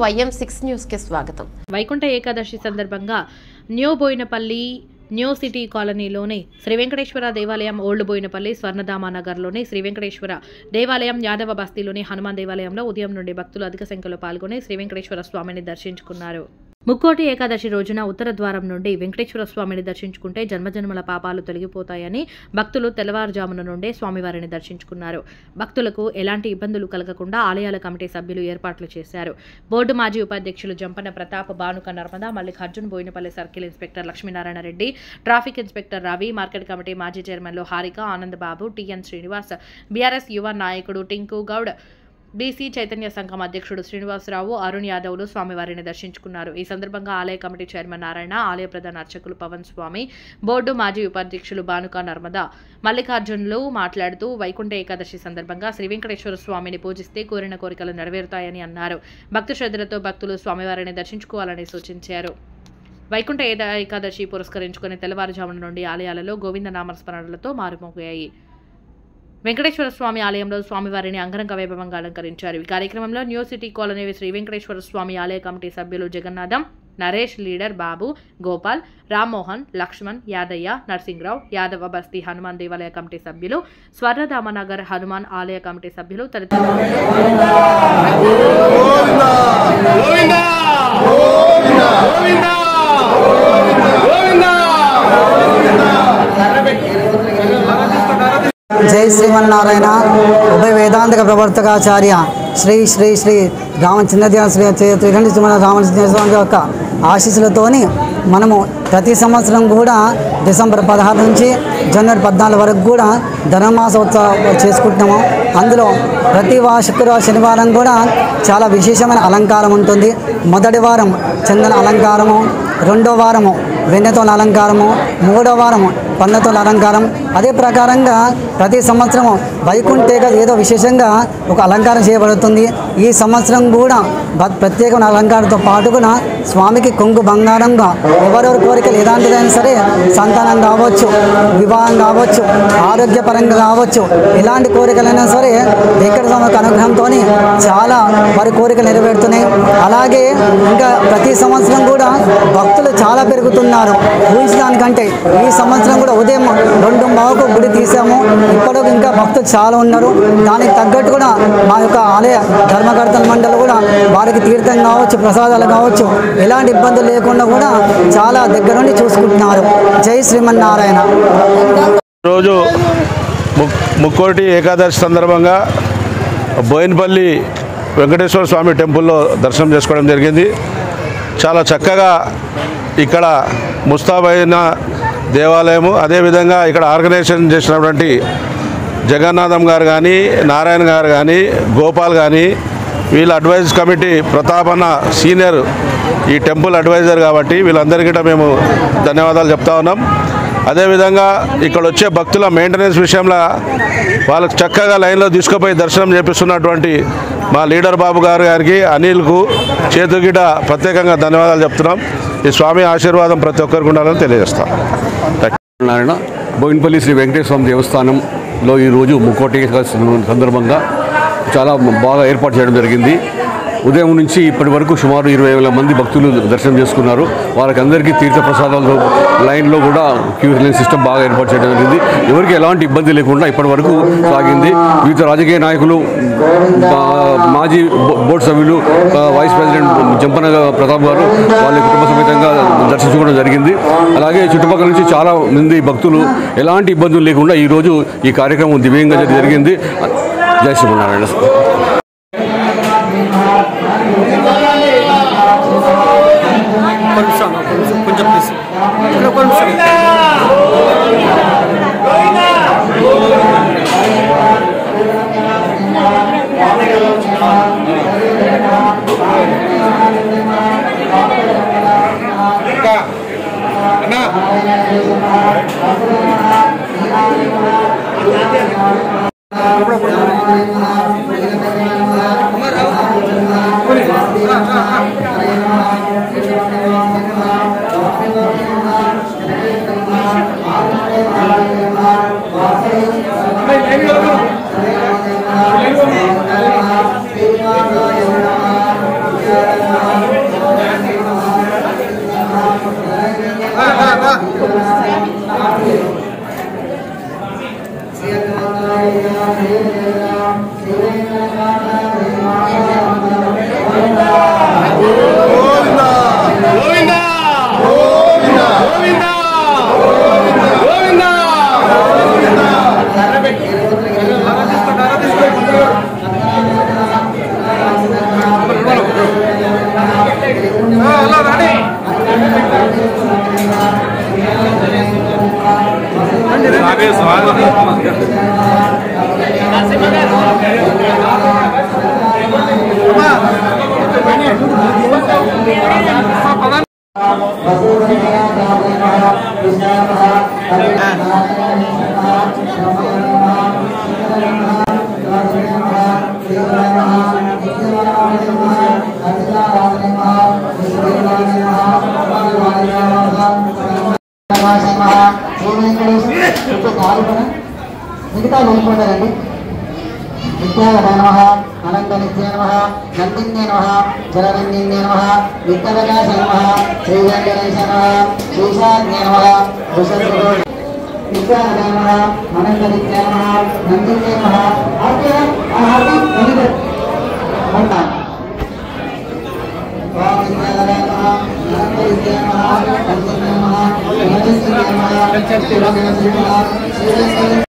YM6 news కి స్వాగతం. వైకుంఠ ఏకాదశి సందర్భంగా న్యూ బోయినపల్లి న్యూ సిటీ కాలనీలోని శ్రీ వెంకటేశ్వర దేవాలయం, ఓల్డ్ బోయినపల్లి స్వర్ణధామ నగర్లోని శ్రీ వెంకటేశ్వర దేవాలయం, యాదవ బస్తీలోని హనుమాన్ దేవాలయంలో ఉదయం నుండి భక్తులు అధిక సంఖ్యలో పాల్గొని శ్రీ వెంకటేశ్వర స్వామిని దర్శించుకున్నారు. ముక్కోటి ఏకాదశి రోజున ఉత్తర ద్వారం నుండి వెంకటేశ్వర స్వామిని దర్శించుకుంటే జన్మజన్మల పాపాలు తొలగిపోతాయని భక్తులు తెల్లవారుజామున నుండే స్వామివారిని దర్శించుకున్నారు. భక్తులకు ఎలాంటి ఇబ్బందులు కలగకుండా ఆలయాల కమిటీ సభ్యులు ఏర్పాట్లు చేశారు. బోర్డు మాజీ ఉపాధ్యక్షులు Jampana Pratap, Bhanuka Narmada, Mallikarjun, Boinapalli circle inspector Lakshminarayana Reddy, traffic inspector Ravi, market committee మాజీ చైర్మన్లు హారిక, ఆనంద్ బాబు, టిఎన్ శ్రీనివాస్, బీఆర్ఎస్ యువ నాయకుడు టింకు గౌడ్, బీసీ చైతన్య సంఘం అధ్యక్షుడు శ్రీనివాసరావు, అరుణ్ యాదవ్లు స్వామివారిని దర్శించుకున్నారు. ఈ సందర్భంగా ఆలయ కమిటీ చైర్మన్ నారాయణ, ఆలయ ప్రధాన అర్చకులు పవన్ స్వామి, బోర్డు మాజీ ఉపాధ్యక్షులు భానుక నర్మదా, మల్లికార్జున్లు మాట్లాడుతూ వైకుంఠ ఏకాదశి సందర్భంగా శ్రీ వెంకటేశ్వర స్వామిని పూజిస్తే కోరిన కోరికలు నెరవేరుతాయని అన్నారు. భక్తి శ్రద్ధలతో భక్తులు స్వామివారిని దర్శించుకోవాలని సూచించారు. వైకుంఠ ఏకాదశి పురస్కరించుకుని తెల్లవారుజామున నుండి ఆలయాలలో గోవింద నామస్మరణలతో మారుమోగాయి. వెంకటేశ్వర స్వామి ఆలయంలో స్వామివారిని అంగరంగ వైభవంగా అలంకరించారు. ఈ కార్యక్రమంలో new city colony Shri Venkateswara Swamy ఆలయ కమిటీ సభ్యులు జగన్నాథం, నరేష్, లీడర్ బాబు, గోపాల్, రామ్మోహన్, లక్ష్మణ్, యాదయ్య, నర్సింగ్రావు, యాదవ బస్తీ హనుమాన్ దేవాలయ కమిటీ సభ్యులు, స్వర్ణధామనగర్ హనుమాన్ ఆలయ కమిటీ సభ్యులు తదితరులు జై శ్రీమన్నారాయణ. ఉభయ వేదాంతిక ప్రవర్తకాచార్య శ్రీ శ్రీ శ్రీ రామచంద్ర శ్రీ రామచంద్ర స్వామి యొక్క ఆశీస్సులతోని మనము ప్రతి సంవత్సరం కూడా డిసెంబర్ 16 నుంచి జనవరి 14 వరకు కూడా ధనుర్మాసోత్సవం చేసుకుంటున్నాము. అందులో ప్రతి శుక్రవారం, శనివారం కూడా చాలా విశేషమైన అలంకారం ఉంటుంది. మొదటి వారం చందన అలంకారము, రెండో వారము వెన్నెతోల అలంకారము, మూడో వారము పన్నతోల అలంకారం. అదే ప్రకారంగా ప్రతి సంవత్సరము వైకుంఠ ఏదో విశేషంగా ఒక అలంకారం చేయబడుతుంది. ఈ సంవత్సరం కూడా ప్రత్యేకమైన అలంకారంతో పాటుగా స్వామికి కొంగు బంగారంగా ఎవరెవరి కోరికలు ఎలాంటిదైనా సరే, సంతానం కావచ్చు, వివాహం కావచ్చు, ఆరోగ్యపరంగా కావచ్చు, ఎలాంటి కోరికలైనా సరే వెంకట స్వామి అనుగ్రహంతో చాలా వారి కోరికలు నెరవేరుతున్నాయి. అలాగే ఇంకా ప్రతి సంవత్సరం కూడా భక్తులు చాలా పెరుగుతున్నారు ఊహించడానికంటే. ఈ సంవత్సరం కూడా ఉదయం 2:15కు గుడి తీసాము. ఇప్పటికి ఇంకా భక్తులు చాలా ఉన్నారు. దానికి తగ్గట్టు కూడా మా యొక్క ఆలయ ధర్మకర్తల మండలి కూడా వారికి తీర్థం కావచ్చు, ప్రసాదాలు కావచ్చు, ఎలాంటి ఇబ్బందులు లేకుండా కూడా చాలా దగ్గర నుండి చూసుకుంటున్నారు. జై శ్రీమన్నారాయణ. రోజు ముక్కోటి ఏకాదశి సందర్భంగా బోయినపల్లి వెంకటేశ్వర స్వామి టెంపుల్లో దర్శనం చేసుకోవడం జరిగింది. చాలా చక్కగా ఇక్కడ ముస్తాబైన దేవాలయము, అదేవిధంగా ఇక్కడ ఆర్గనైజేషన్ చేసినటువంటి జగన్నాథం గారు కానీ, నారాయణ గారు కానీ, గోపాల్ కానీ, వీళ్ళ అడ్వైజ్ కమిటీ ప్రతాపన్న సీనియర్ ఈ టెంపుల్ అడ్వైజర్ కాబట్టి వీళ్ళందరికీ మేము ధన్యవాదాలు చెప్తా ఉన్నాం. అదేవిధంగా ఇక్కడ వచ్చే భక్తుల మెయింటెనెన్స్ విషయంలో వాళ్ళకు చక్కగా లైన్లో తీసుకుపోయి దర్శనం చేపిస్తున్నటువంటి మా లీడర్ బాబు గారికి, అనిల్కు, చేతుగిట ప్రత్యేకంగా ధన్యవాదాలు చెప్తున్నాం. ఈ స్వామి ఆశీర్వాదం ప్రతి ఒక్కరికి ఉండాలని తెలియజేస్తాం. నారాయణ బోయినపల్లి శ్రీ వెంకటేశ్వర స్వామి దేవస్థానంలో ఈరోజు ముక్కోటి సందర్భంగా చాలా బాగా ఏర్పాటు చేయడం జరిగింది. ఉదయం నుంచి ఇప్పటి వరకు సుమారు 20,000 మంది భక్తులు దర్శనం చేసుకున్నారు. వారికి అందరికీ తీర్థప్రసాదాలు లైన్లో కూడా క్యూ లైన్ సిస్టమ్ బాగా ఏర్పాటు చేయడం జరిగింది. ఎవరికి ఎలాంటి ఇబ్బంది లేకుండా ఇప్పటి వరకు సాగింది. వివిధ రాజకీయ నాయకులు, మాజీ బోర్డు సభ్యులు, వైస్ ప్రెసిడెంట్ జంపన ప్రతాప్ గారు వాళ్ళ కుటుంబ సమేతంగా దర్శించుకోవడం జరిగింది. అలాగే చుట్టుపక్కల నుంచి చాలా మంది భక్తులు ఎలాంటి ఇబ్బందులు లేకుండా ఈరోజు ఈ కార్యక్రమం దివ్యంగా జరిగింది. జై శ్రీమన్నారాయణ. కొంచెం మిగతా వెళ్ళిపోతారండి. విద్యావధాయ నమః, అనంతనిత్య నమః, నందిన్య నమః, జలనందిన్య నమః, విత్తవకాశ నమః, శ్రీవేంకటేశ నమః, శ్రీశాజ్ఞ నమః, విద్యావధాయ నమః, అనంతనిత్య నమః, నందిన్య నమః.